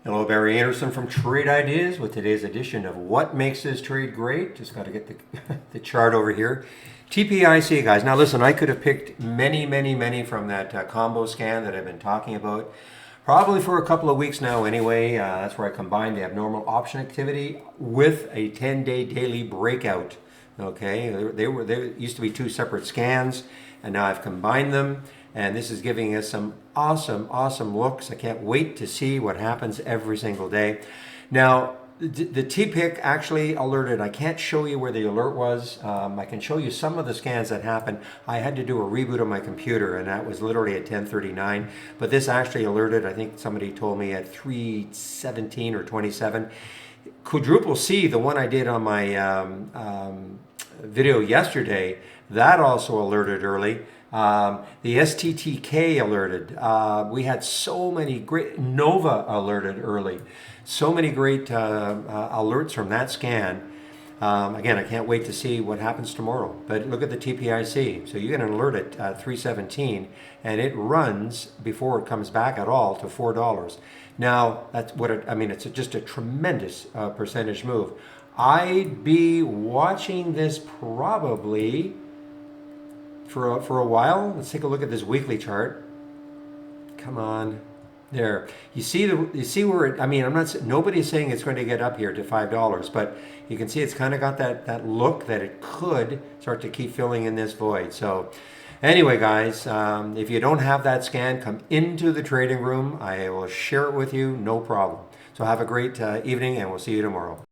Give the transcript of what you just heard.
Hello, Barry Anderson from Trade Ideas with today's edition of What Makes This Trade Great. Just got to get the chart over here. TPIC, guys. Now, listen, I could have picked many from that combo scan that I've been talking about. Probably for a couple of weeks now, anyway. That's where I combined the abnormal option activity with a 10-day daily breakout. Okay, they used to be two separate scans, and now I've combined them. And this is giving us some awesome looks. I can't wait to see what happens every single day. Now, the TPIC actually alerted. I can't show you where the alert was. I can show you some of the scans that happened. I had to do a reboot of my computer, and that was literally at 10:39. But this actually alerted, I think somebody told me, at 3:17 or 27. Quadruple C, the one I did on my video yesterday, that also alerted early. The STTK alerted. We had so many great, Nova alerted early. So many great alerts from that scan. Again, I can't wait to see what happens tomorrow. But look at the TPIC. So you get an alert at 317, and it runs before it comes back at all to $4. Now, that's what I mean. It's just a tremendous percentage move. I'd be watching this probably for a while. Let's take a look at this weekly chart. Come on, there. You see where it. I mean, nobody's saying it's going to get up here to $5, but you can see it's kind of got that look that it could start to keep filling in this void. So, anyway, guys, if you don't have that scan, come into the trading room. I will share it with you, no problem. So have a great evening, and we'll see you tomorrow.